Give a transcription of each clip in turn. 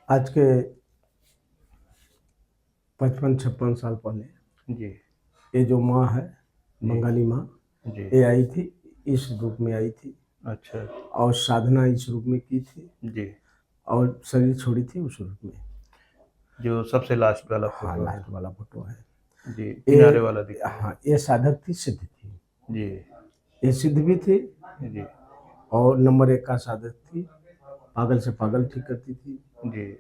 आज के 55-56 साल पहले जी। ये जो माँ है, जी। बंगाली माँ, जी। ये आई थी, इस रूप में आई थी अच्छा। और साधना इस रूप में की थी जी। और शरीर छोड़ी थी उस रूप में। जो सबसे लास्ट वाला हाँ, फोटो है। लास्ट वाला फोटो है। जी, ये किनारे वाला दिख रहा है। हाँ, ये साधक थी, सिद्ध थी। जी। ये सिद्ध भी थी जी। और नंबर 1 का साधक थी। पागल से पागल ठीक करती थी। जी।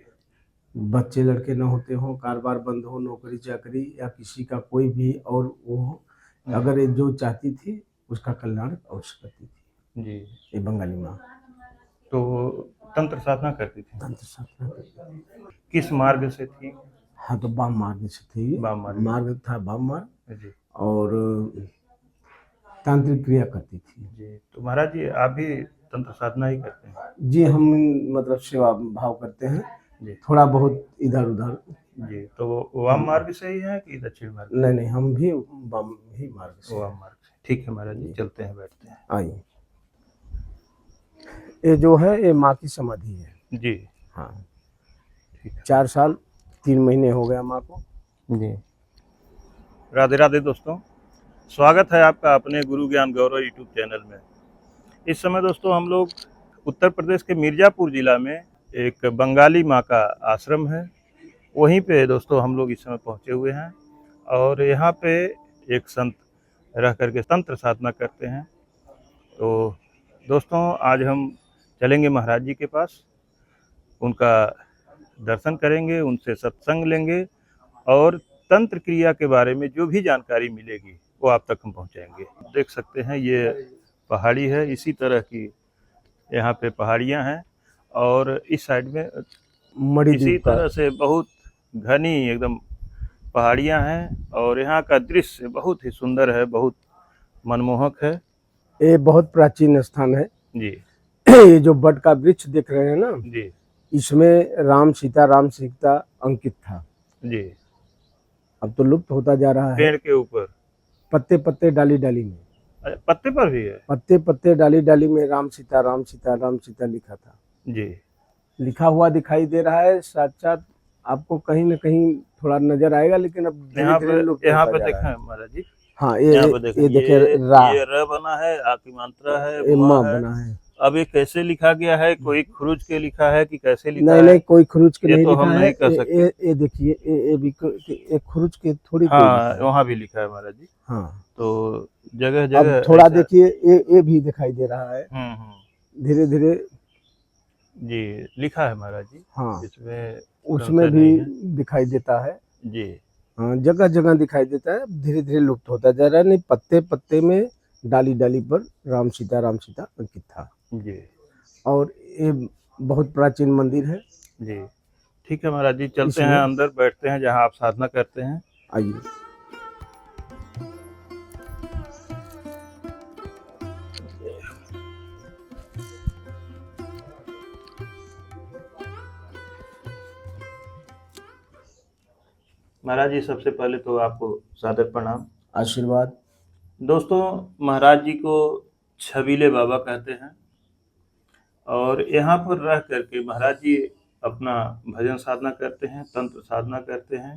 बच्चे लड़के न होते हों, कारोबार बंद हो, नौकरी चाकरी या किसी का कोई भी और वो हो, अगर ये जो चाहती थी उसका कल्याण अवश्य करती थी। जी। ये बंगाली माँ तो तंत्र साधना करती थी। तंत्र साधना करती थी। किस मार्ग से थी? हाँ, तो वाम मार्ग से थी। वाम मार्ग। मार्ग था वाम मार्ग जी। और तांत्रिक क्रिया करती थी। जी, तो महाराज जी आप भी तंत्र साधना ही करते हैं? जी, हम मतलब सेवा भाव करते हैं, जी। थोड़ा बहुत इधर उधर। जी, तो वो वाम मार्ग से ही है कि दक्षिण मार्ग से? नहीं, हम भी वाम ही मार्ग से वाम हैं। मार्ग से। ठीक है महाराज जी, जी। चलते हैं, बैठते हैं। आइए। ये जो है ये माँ की समाधि है। जी। हाँ, ठीक है। 4 साल 3 महीने हो गया माँ को। जी। राधे राधे दोस्तों, स्वागत है आपका अपने गुरु ज्ञान गौरव यूट्यूब चैनल में। इस समय दोस्तों हम लोग उत्तर प्रदेश के मिर्ज़ापुर ज़िला में एक बंगाली माँ का आश्रम है, वहीं पे दोस्तों हम लोग इस समय पहुँचे हुए हैं और यहाँ पे एक संत रह करके तंत्र साधना करते हैं। तो दोस्तों आज हम चलेंगे महाराज जी के पास, उनका दर्शन करेंगे, उनसे सत्संग लेंगे और तंत्र क्रिया के बारे में जो भी जानकारी मिलेगी वो आप तक हम पहुंचाएंगे। देख सकते हैं ये पहाड़ी है, इसी तरह की यहाँ पे पहाड़ियाँ हैं और इस साइड में इसी तरह से बहुत घनी एकदम पहाड़ियाँ हैं और यहाँ का दृश्य बहुत ही सुंदर है, बहुत मनमोहक है। ये बहुत प्राचीन स्थान है। जी। ये जो बट का वृक्ष देख रहे हैं ना, जी। इसमें राम सीता अंकित था। जी। अब तो लुप्त होता जा रहा है। पेड़ के ऊपर पत्ते पत्ते डाली डाली में, पत्ते पर भी है। पत्ते पत्ते डाली डाली में राम सीता लिखा था। जी। लिखा हुआ दिखाई दे रहा है, साक्षात आपको कहीं न कहीं थोड़ा नजर आएगा, लेकिन अब धीरे धीरे लुप्त यहाँ होता पे जा रहा देखें है। महाराज जी, हाँ, यहाँ पे देखें, ये देखिए ये र बना है, आ की मात्रा है, बुआ माँ है। बना है। अब ये कैसे लिखा गया है, कोई खुरुच के लिखा है कि कैसे लिखा नहीं है, कोई खुरुच के ये नहीं तो लिखा हम है। नहीं कह सकते। ये देखिए, ये भी एक खुरुच के थोड़ी कोई हाँ, लिखा है। वहाँ भी लिखा है महाराज जी। हाँ, तो जगह अब जगह थोड़ा ऐसा। देखिए, ये भी दिखाई दे रहा है धीरे धीरे। जी, लिखा है महाराज जी। हाँ, इसमें उसमें संशय भी नहीं है। दिखाई देता है। जी। हाँ, जगह जगह दिखाई देता है, धीरे धीरे लुप्त होता जा रहा है। नहीं, पत्ते पत्ते में डाली डाली पर राम सीता अंकित था। जी। और ये बहुत प्राचीन मंदिर है। जी, ठीक है महाराज जी, चलते हैं इसमें अंदर, बैठते हैं जहाँ आप साधना करते हैं। आइए। महाराज जी सबसे पहले तो आपको सादर प्रणाम, आशीर्वाद। दोस्तों महाराज जी को छबीले बाबा कहते हैं और यहाँ पर रह करके महाराज जी अपना भजन साधना करते हैं, तंत्र साधना करते हैं।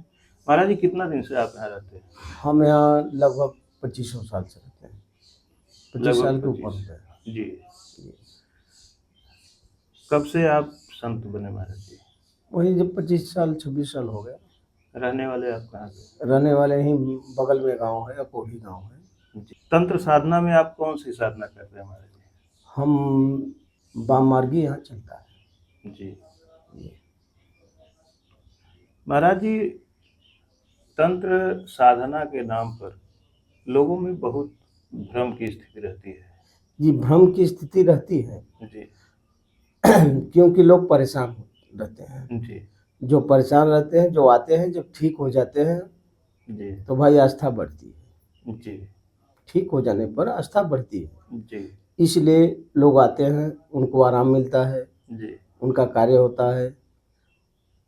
महाराज जी कितना दिन से आप यहाँ रहते हैं? हम यहाँ लगभग 2500 साल से रहते हैं। 25 साल के ऊपर हो 25। गए। जी। कब से आप संत बने महाराज जी? वही जब 25 साल 26 साल हो गया। रहने वाले आप कहाँ के? रहने वाले ही बगल में गांव है, अपोही गांव है। जी। तंत्र साधना में आप कौन सी साधना कर रहे हैं महाराज जी? हम वाम मार्गी यहाँ चलता है। जी। महाराज जी तंत्र साधना के नाम पर लोगों में बहुत भ्रम की स्थिति रहती है। जी, भ्रम की स्थिति रहती है। जी। क्योंकि लोग परेशान रहते हैं। जी। जो परेशान रहते हैं, जो आते हैं, जब ठीक हो जाते हैं जी। तो भाई आस्था बढ़ती है। जी। ठीक हो जाने पर आस्था बढ़ती है। जी। इसलिए लोग आते हैं, उनको आराम मिलता है, जी। उनका कार्य होता है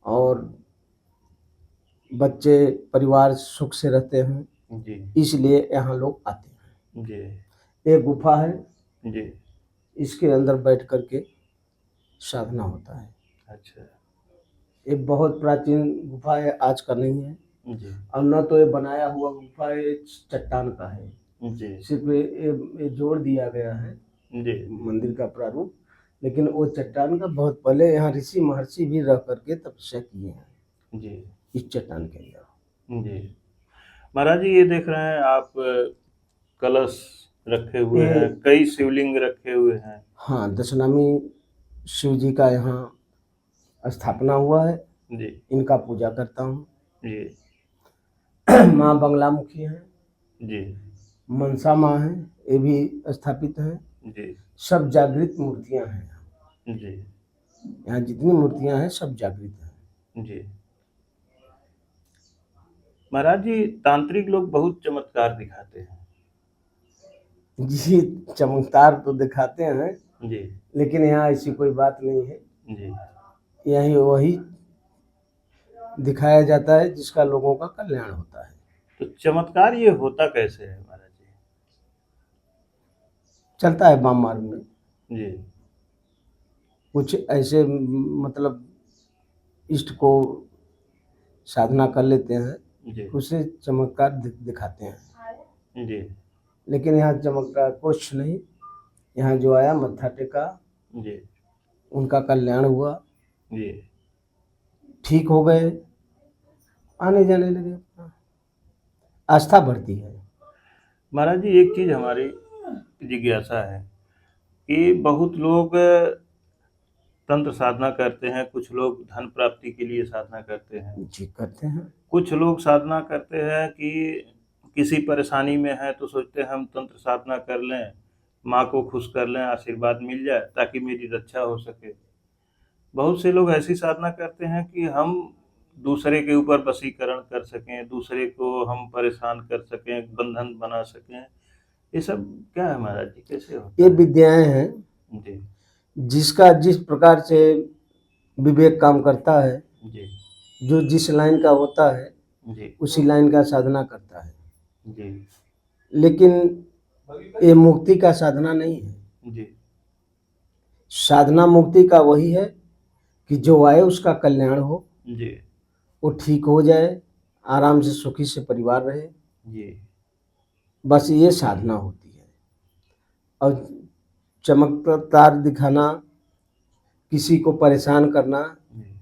और बच्चे परिवार सुख से रहते हैं। जी। इसलिए यहाँ लोग आते हैं। जी। एक गुफा है। जी। इसके अंदर बैठ करके साधना होता है। अच्छा। एक बहुत प्राचीन गुफा है, आज का नहीं है। जी और न तो ये बनाया हुआ गुफा है, ये चट्टान का है। जी सिर्फ ये जोड़ दिया गया है जी मंदिर का प्रारूप, लेकिन वो चट्टान का बहुत पहले यहाँ ऋषि महर्षि भी रह करके तपस्या किए हैं जी इस चट्टान के अंदर। जी। महाराज जी, ये देख रहे हैं आप, कलश रखे हुए ये हैं, कई शिवलिंग रखे हुए हैं। हाँ, दशनामी शिव जी का यहाँ स्थापना हुआ है, जी इनका पूजा करता हूँ। जी माँ बंगलामुखी हैं, जी मनसा माँ हैं, ये भी स्थापित हैं। जी सब जागृत मूर्तियाँ हैं, जी यहाँ जितनी मूर्तियाँ हैं सब जागृत हैं। जी। महाराज जी, तांत्रिक लोग बहुत चमत्कार दिखाते हैं। जी, चमत्कार तो दिखाते हैं, जी लेकिन यहाँ ऐसी कोई बात नहीं है। जी यहीं वही दिखाया जाता है जिसका लोगों का कल्याण होता है। तो चमत्कार ये होता कैसे है महाराज जी? चलता है वाम मार्ग में जी कुछ ऐसे मतलब इष्ट को साधना कर लेते हैं, जी उसे चमत्कार दिखाते हैं। जी लेकिन यहाँ चमत्कार कुछ नहीं, यहाँ जो आया मत्था टेका, जी उनका कल्याण हुआ, जी ठीक हो गए, आने जाने लगे, अपना आस्था बढ़ती है। महाराज जी, एक चीज हमारी जिज्ञासा है कि बहुत लोग तंत्र साधना करते हैं, कुछ लोग धन प्राप्ति के लिए साधना करते हैं, जी करते हैं। कुछ लोग साधना करते हैं कि किसी परेशानी में है तो सोचते हैं हम तंत्र साधना कर लें, माँ को खुश कर लें, आशीर्वाद मिल जाए ताकि मेरी रक्षा हो सके। बहुत से लोग ऐसी साधना करते हैं कि हम दूसरे के ऊपर वशीकरण कर सकें, दूसरे को हम परेशान कर सकें, बंधन बना सकें। ये सब क्या है महाराज जी, कैसे होता ये है? विद्याएं हैं, जी जिसका जिस प्रकार से विवेक काम करता है, जी जो जिस लाइन का होता है जी उसी लाइन का साधना करता है। जी लेकिन ये मुक्ति का साधना नहीं है। जी साधना मुक्ति का वही है कि जो आए उसका कल्याण हो, जी वो ठीक हो जाए, आराम से सुखी से परिवार रहे, जी बस ये साधना होती है। और चमत्कार दिखाना, किसी को परेशान करना, जी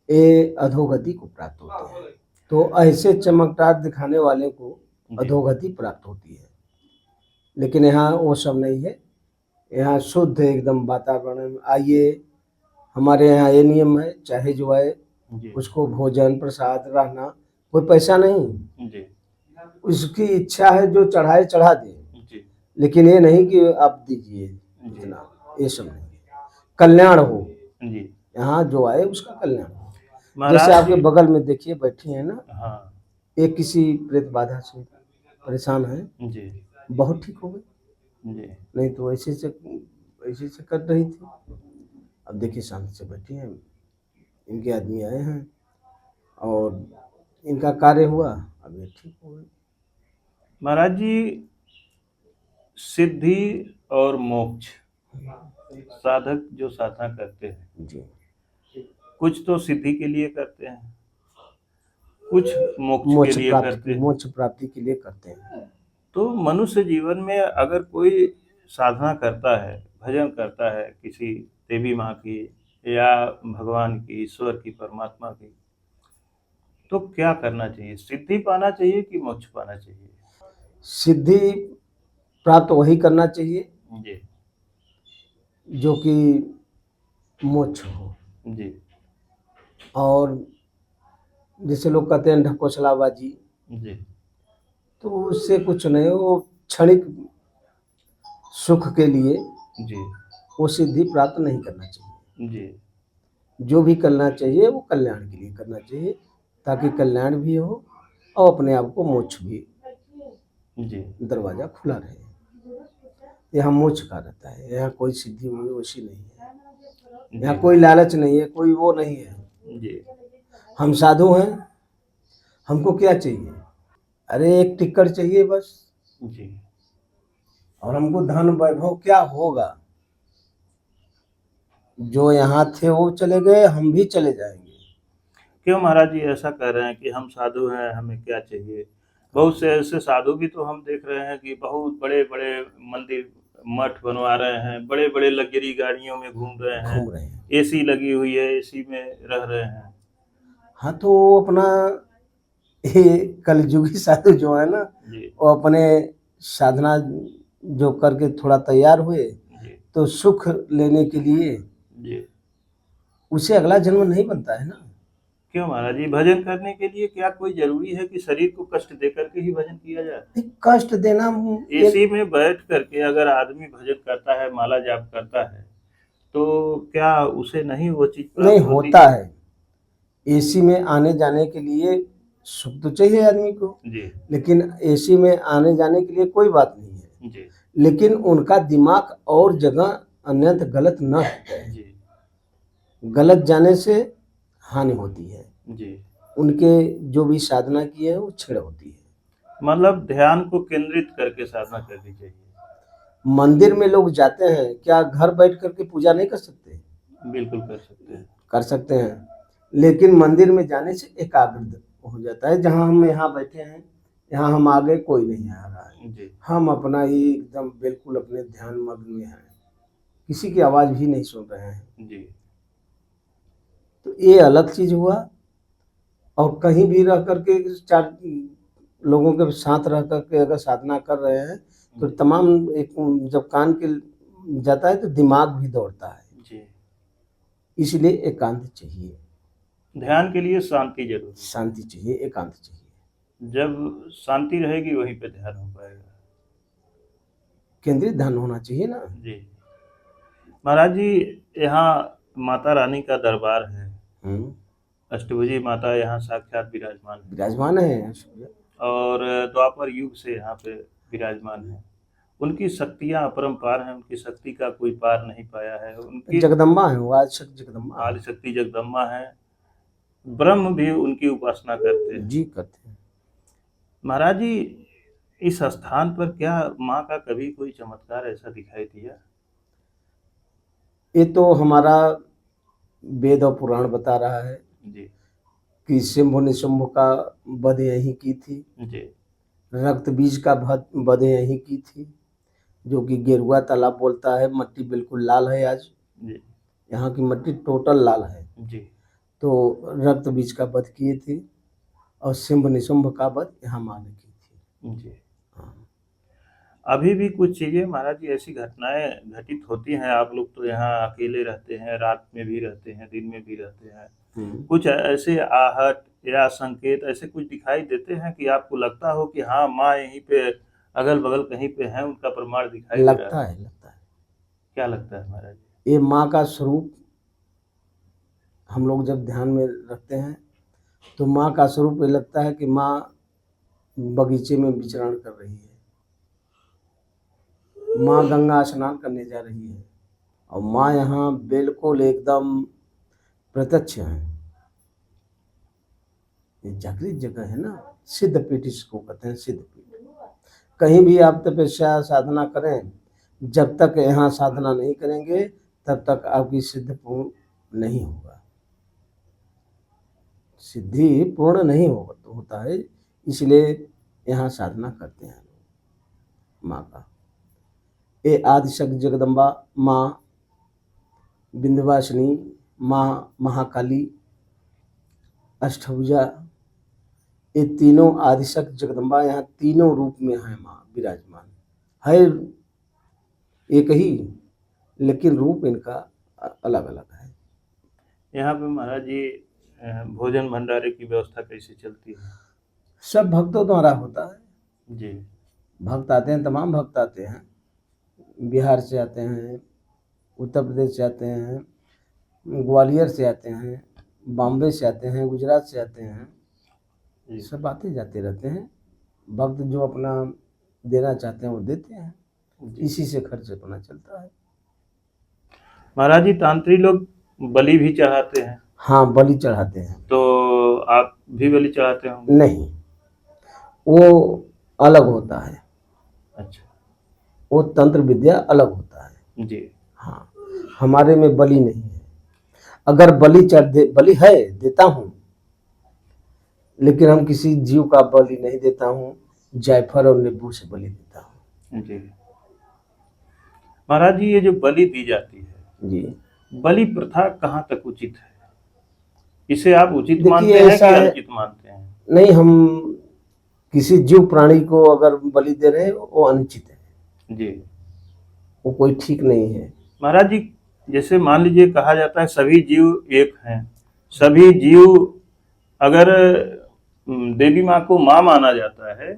ये अधोगति को प्राप्त होते हैं। तो ऐसे चमत्कार दिखाने वाले को अधोगति प्राप्त होती है। लेकिन यहाँ वो सब नहीं है, यहाँ शुद्ध एकदम वातावरण में आइए। हमारे यहाँ ये नियम है, चाहे जो आए जी उसको भोजन प्रसाद रहना, कोई पैसा नहीं, जी उसकी इच्छा है जो चढ़ाए चढ़ा दे, जी लेकिन ये नहीं कि आप दीजिए इतना, ये सब नहीं। कल्याण हो, जी। यहाँ जो आए उसका कल्याण हो। महाराज जैसे आपके जी, बगल में देखिए बैठी है ना, हाँ एक किसी प्रेत बाधा से परेशान है, जी बहुत ठीक हो गई, जी नहीं तो ऐसे से कर रही थी। अब देखिए शांति से बैठी हैं, इनके आदमी आए हैं और इनका कार्य हुआ, अब ये ठीक हो गई। महाराज जी, सिद्धि और मोक्ष साधक जो साधना करते हैं, जी, कुछ तो सिद्धि के लिए करते हैं, कुछ मोक्ष के लिए करते हैं। मोक्ष प्राप्ति के लिए करते हैं। तो मनुष्य जीवन में अगर कोई साधना करता है, भजन करता है किसी देवी माँ की या भगवान की, ईश्वर की, परमात्मा की, तो क्या करना चाहिए? सिद्धि पाना चाहिए कि मोक्ष पाना चाहिए? सिद्धि प्राप्त वही करना चाहिए जी जो कि मोक्ष हो। जी और जैसे लोग कहते हैं ढकोसलाबाजी, जी तो उससे कुछ नहीं, वो क्षणिक सुख के लिए जी वो सिद्धि प्राप्त नहीं करना चाहिए। जी जो भी करना चाहिए वो कल्याण के लिए करना चाहिए, ताकि कल्याण भी हो और अपने आप को मोक्ष भी जी दरवाजा खुला रहे। यहाँ मोक्ष का रहता है, यहाँ कोई सिद्धि वैसी नहीं है, यहाँ कोई लालच नहीं है, कोई वो नहीं है। जी हम साधु हैं, हमको क्या चाहिए? अरे एक टिकट चाहिए बस, जी और हमको धन वैभव क्या होगा? जो यहाँ थे वो चले गए, हम भी चले जाएंगे, क्यों महाराज जी ऐसा कह रहे हैं कि हम साधु हैं, हमें क्या चाहिए? बहुत से ऐसे साधु भी तो हम देख रहे हैं कि बहुत बड़े बड़े मंदिर मठ बनवा रहे हैं, बड़े बड़े लग्जरी गाड़ियों में घूम रहे हैं, घूम रहे हैं। एसी लगी हुई है, एसी में रह रहे हैं। हाँ, तो अपना ये कलयुगी साधु जो है ना, जी वो अपने साधना जो करके थोड़ा तैयार हुए, जी तो सुख लेने के लिए जी। उसे अगला जन्म नहीं बनता है ना। क्यों महाराज जी, भजन करने के लिए क्या कोई जरूरी है कि शरीर को कष्ट दे करके ही भजन किया जाए? एक कष्ट देना एसी में बैठ करके अगर आदमी भजन करता है, माला जाप करता है, तो क्या उसे नहीं वो चीज नहीं प्राप्त होती? होता है। एसी में आने जाने के लिए सुख तो चाहिए आदमी को, जी लेकिन एसी में आने जाने के लिए कोई बात नहीं है, जी लेकिन उनका दिमाग और जगह अन्यंत गलत न हो जाए। जी गलत जाने से हानि होती है, जी। उनके जो भी साधना की है वो छेड़ होती है। मतलब ध्यान को केंद्रित करके साधना करनी चाहिए। मंदिर में लोग जाते हैं, क्या घर बैठ करके पूजा नहीं कर सकते? बिल्कुल कर सकते हैं। कर सकते हैं, लेकिन मंदिर में जाने से एकाग्र हो जाता है। जहाँ हम यहाँ बैठे हैं, यहाँ हम आगे कोई नहीं आ रहा है, जी हम अपना ही एकदम बिल्कुल अपने ध्यान मग्न में हैं, किसी की आवाज़ भी नहीं सुन रहे हैं। जी तो ये अलग चीज़ हुआ। और कहीं भी रह करके चार लोगों के साथ रह करके अगर साधना कर रहे हैं, तो तमाम एक जब कान के जाता है तो दिमाग भी दौड़ता है, जी। इसलिए एकांत चाहिए, ध्यान के लिए शांति जरूरी। शांति चाहिए, एकांत चाहिए। जब शांति रहेगी वहीं पे ध्यान हो पाएगा। केंद्रित ध्यान होना चाहिए ना। जी महाराज जी, यहाँ माता रानी का दरबार है, अष्टभुजी माता यहाँ साक्षात विराजमान है विराजमान है। और द्वापर युग से यहाँ पे विराजमान है। उनकी शक्तियाँ अपरंपार हैं, उनकी शक्ति का कोई पार नहीं पाया है। उनकी जगदम्बा है वो, आदिशक्ति जगदम्बा, आदिशक्ति जगदम्बा है। ब्रह्म भी उनकी उपासना करते हैं। जी करते हैं। महाराज जी, इस स्थान पर क्या माँ का कभी कोई चमत्कार ऐसा दिखाई दिया? ये तो हमारा वेद और पुराण बता रहा है जी कि शंभु ने शंभु का वध यहीं की थी, जी रक्त बीज का वध यहीं की थी, जो कि गेरुआ तालाब बोलता है। मट्टी बिल्कुल लाल है आज, जी यहाँ की मट्टी टोटल लाल है। जी तो रक्त बीज का वध किए थे और शंभु निशंभ का वध यहाँ माँ ने की थी। जी। हाँ। अभी भी कुछ चीजें महाराज जी ऐसी घटनाएं घटित होती हैं। आप लोग तो यहाँ अकेले रहते हैं, रात में भी रहते हैं, दिन में भी रहते हैं। कुछ ऐसे आहट या संकेत ऐसे कुछ दिखाई देते हैं कि आपको लगता हो कि हाँ माँ यहीं पे अगल बगल कहीं पे है, उनका प्रमाण दिखाई दे रहा लगता है, लगता है। क्या लगता है महाराज जी? ये माँ का स्वरूप हम लोग जब ध्यान में रखते हैं तो माँ का स्वरूप ये लगता है कि माँ बगीचे में विचरण कर रही है, माँ गंगा स्नान करने जा रही है, और माँ यहाँ बिल्कुल एकदम प्रत्यक्ष है। ये जागृत जगह है ना, सिद्ध पीठ इसको कहते हैं, सिद्ध पीठ। कहीं भी आप तपस्या साधना करें, जब तक यहाँ साधना नहीं करेंगे तब तक आपकी सिद्धि पूर्ण नहीं होगा, सिद्धि पूर्ण नहीं होता है। इसलिए यहाँ साधना करते हैं माँ का। ये आदिशक्ति जगदम्बा माँ, विंध्यवासिनी माँ, महाकाली, अष्टभुजा, ये तीनों आदिशक्ति जगदम्बा यहाँ तीनों रूप में है माँ विराजमान है। एक ही, लेकिन रूप इनका अलग अलग है। यहाँ पे महाराज जी भोजन भंडारे की व्यवस्था कैसे चलती है? सब भक्तों द्वारा होता है जी। भक्त आते हैं, तमाम भक्त आते हैं, बिहार से आते हैं, उत्तर प्रदेश से आते हैं, ग्वालियर से आते हैं, बॉम्बे से आते हैं, गुजरात से आते हैं, सब आते जाते रहते हैं। भक्त जो अपना देना चाहते हैं वो देते हैं, इसी से खर्च अपना चलता है। महाराज जी, तांत्री लोग बलि भी चढ़ाते हैं? हाँ, बलि चढ़ाते हैं। तो आप भी बलि चढ़ाते होंगे? नहीं, वो अलग होता है। अच्छा। वो तंत्र विद्या अलग होता है जी। हाँ, हमारे में बलि नहीं है। अगर बलि है, देता हूँ, लेकिन हम किसी जीव का बलि नहीं देता हूँ, जायफल और नींबू से बलि देता हूँ। जी महाराज जी, ये जो बलि दी जाती है, जी बलि प्रथा कहाँ तक उचित है? इसे आप उचित देखिए, मानते हैं ऐसा कि है, अनुचित मानते हैं? नहीं, हम किसी जीव प्राणी को अगर बलि दे रहे हैं वो अनुचित है, जी वो कोई ठीक नहीं है। महाराज जी, जैसे मान लीजिए कहा जाता है सभी जीव एक हैं, सभी जीव अगर देवी माँ को माँ माना जाता है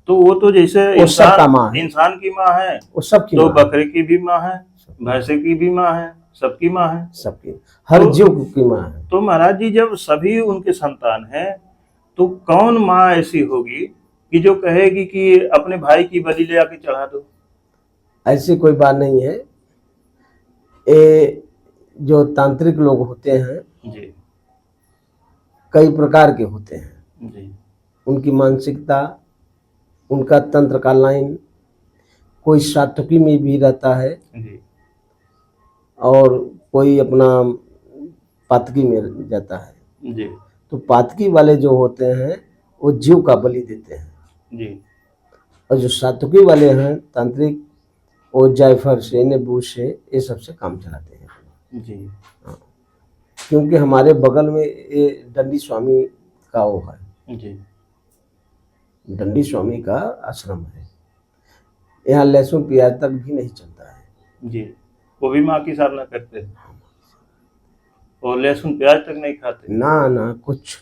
तो वो तो जैसे वो सबका माँ है, इंसान की माँ है, वो सबकी तो माँ है, बकरे की भी माँ है, भैंसे की भी माँ है, सबकी माँ है। सबकी, हर तो जीव की माँ है। तो महाराज जी, जब सभी उनके संतान हैं तो कौन माँ ऐसी होगी कि जो कहेगी कि अपने भाई की बलि ले आके चढ़ा दो? ऐसी कोई बात नहीं है। ये जो तांत्रिक लोग होते हैं जी कई प्रकार के होते हैं, जी उनकी मानसिकता, उनका तंत्र का लाइन, कोई सात्विकी में भी रहता है जी और कोई अपना पातकी में जाता है। जी तो पातकी वाले जो होते हैं वो जीव का बलि देते हैं, जी और जो सात्विकी वाले हैं तांत्रिक, वो जायफल से, नींबू से, ये सब से काम चलाते हैं। जी हाँ, क्योंकि हमारे बगल में ये दंडी स्वामी का वो है, जी दंडी स्वामी का आश्रम है। यहाँ लहसुन प्याज तक भी नहीं चलता है। जी, वो भी माँ की साधना करते हैं और लहसुन प्याज तक नहीं खाते? ना ना कुछ।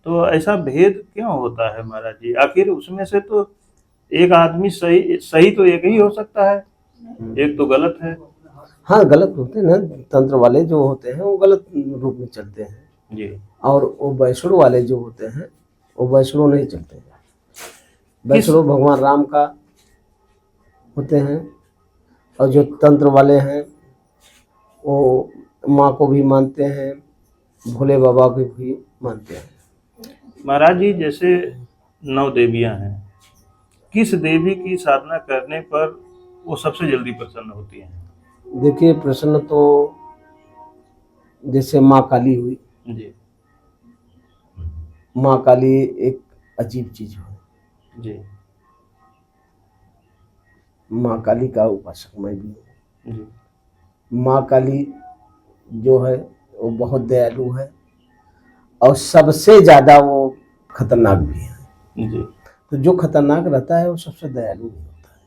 तो ऐसा भेद क्यों होता है महाराज जी? आखिर उसमें से तो एक आदमी सही सही तो एक ही हो सकता है, एक तो गलत है। हाँ, गलत होते हैं ना, तंत्र वाले जो होते हैं वो गलत रूप में चलते हैं, जी और वो वैष्णव वाले जो होते हैं वो वैष्णव नहीं चलते हैं। वैष्णव भगवान राम का होते हैं, और जो तंत्र वाले हैं वो माँ को भी मानते हैं, भोले बाबा को भी मानते हैं। महाराज जी, जैसे 9 देवियां हैं, किस देवी की साधना करने पर वो सबसे जल्दी प्रसन्न होती हैं? देखिए, प्रसन्न तो जैसे माँ काली हुई, जी माँ काली एक अजीब चीज है। जी माँ काली का उपासक मैं भी हूँ। जी माँ काली जो है वो बहुत दयालु है, और सबसे ज्यादा वो खतरनाक भी है। जी तो जो खतरनाक रहता है वो सबसे दयालु भी होता है।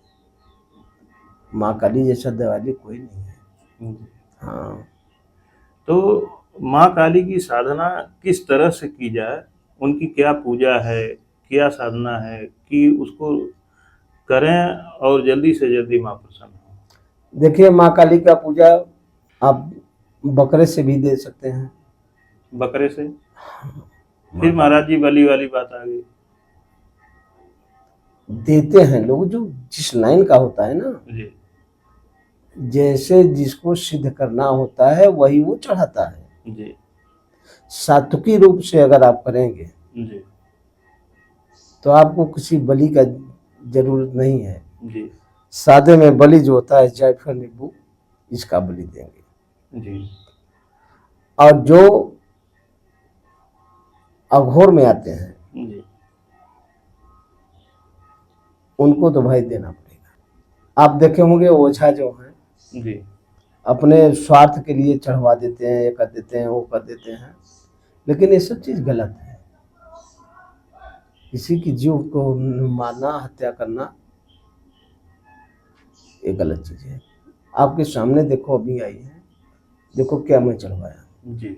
माँ काली जैसा दयालु कोई नहीं है। जी। हाँ, तो माँ काली की साधना किस तरह से की जाए? उनकी क्या पूजा है, क्या साधना है कि उसको करें और जल्दी से जल्दी माँ प्रसन्न हो? देखिए, माँ काली का पूजा आप बकरे से भी दे सकते हैं। बकरे से? फिर महाराज जी बलि वाली बात आ गई। देते हैं लोग, जो जिस लाइन का होता है ना, जी जैसे जिसको सिद्ध करना होता है वही वो चढ़ाता है। जी सात्विकी रूप से अगर आप करेंगे जी तो आपको किसी बलि का जरूरत नहीं है। जी सादे में बलि जो होता है जायफल नींबू, इसका बलि देंगे। जी और जो अघोर में आते हैं जी उनको तो भाई देना पड़ेगा। आप देखे होंगे ओझा जो हैं जी अपने स्वार्थ के लिए चढ़वा देते हैं, ये कर देते हैं, वो कर देते हैं, लेकिन ये सब चीज गलत है। किसी की जीव को मारना, हत्या करना, ये गलत चीज है। आपके सामने देखो, अभी आई है, देखो क्या मैं चढ़वाया, जी।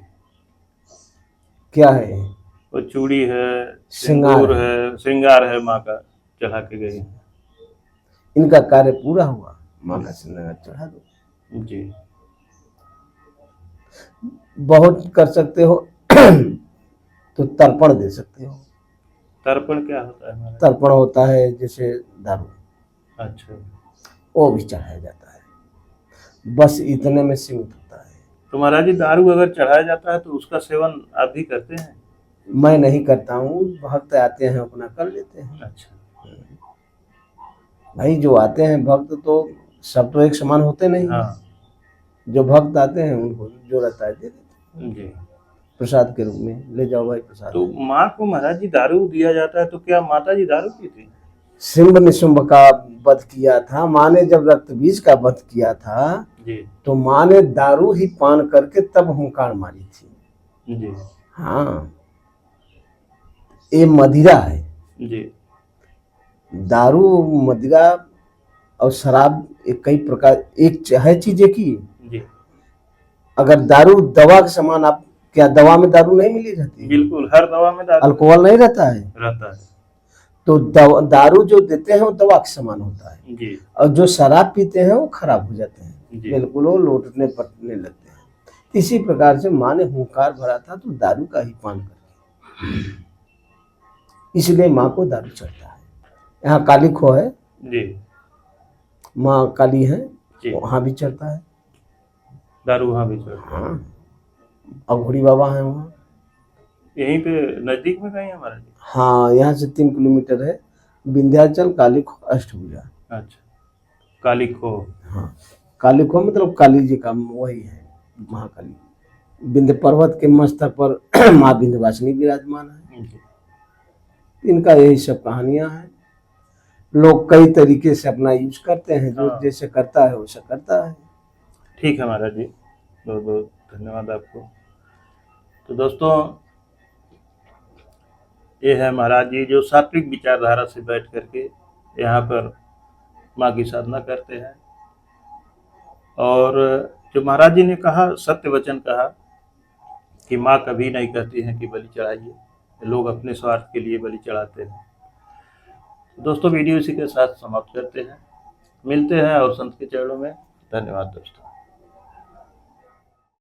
क्या है ये? वो चूड़ी है, श्रृंगार सिंदूर है। है, श्रृंगार है, माँ का चढ़ा के गई। इनका कार्य पूरा हुआ, माँ का श्रृंगार चढ़ा दो। जी बहुत कर सकते हो तो तर्पण दे सकते हो। तर्पण क्या होता है महाराज? तर्पण होता है जैसे दारू, अच्छा, वो भी चढ़ाया जाता है, बस इतने में सीमित होता है। तो महाराज जी, दारू अगर चढ़ाया जाता है तो उसका सेवन आप भी करते हैं? मैं नहीं करता हूँ, भक्त आते हैं अपना कर लेते हैं। अच्छा भाई, जो आते हैं भक्त तो सब तो एक समान होते नहीं। हाँ जो भक्त आते हैं उनको जो रहता है दे देते हैं। जी। प्रसाद के रूप में, ले जाओ भाई प्रसाद। तो माँ को महाराज जी दारू दिया जाता है, तो क्या माता जी दारू पी थी? सिंह निशुंभ का वध किया था माँ ने, जब रक्त बीज का वध किया था जी तो माँ ने दारू ही पान करके तब हुंकार मारी थी। जी हाँ, ये मदिरा है। जी दारू, मदिरा और शराब एक कई प्रकार, एक है चीजें की। जी अगर दारू दवा के समान, आप क्या दवा में दारू नहीं मिली रहती है? बिल्कुल, हर दवा में दारू अल्कोहल नहीं रहता है। रहता है। तो दारू जो देते हैं वो दवा के समान होता है, जी और जो शराब पीते हैं वो खराब हो जाते हैं, जी बिल्कुल वो लौटने पटने लगते हैं। इसी प्रकार से माँ ने हुंकार भरा था तो दारू का ही पान करके, इसलिए माँ को दारू चढ़ता है। यहाँ काली खो है, जी माँ काली है, जी वहाँ भी चढ़ता है। दारू वहाँ भी चढ़ता है। हाँ, अघोरी बाबा है वहाँ। यहीं पे नजदीक में कहीं है महाराज जी? हाँ, यहाँ से 3 किलोमीटर है, विंध्याचल काली खो अष्टभुजा। अच्छा, काली खो। हाँ, काली खो मतलब काली जी का वही है, महाकाली। विंध्य पर्वत के मस्तक पर माँ विंध्यवासिनी विराजमान है। जी इनका यही सब कहानियां हैं। लोग कई तरीके से अपना यूज करते हैं, जो हाँ। जैसे करता है वैसा करता है। ठीक है महाराज जी, बहुत बहुत धन्यवाद आपको। तो दोस्तों, ये है महाराज जी जो सात्विक विचारधारा से बैठ करके यहाँ पर माँ की साधना करते हैं। और जो महाराज जी ने कहा, सत्य वचन कहा कि माँ कभी नहीं कहती हैं कि बलि चढ़ाइए, लोग अपने स्वार्थ के लिए बलि चढ़ाते हैं। दोस्तों, वीडियो इसी के साथ समाप्त करते हैं। मिलते हैं और संत के चरणों में। धन्यवाद दोस्तों।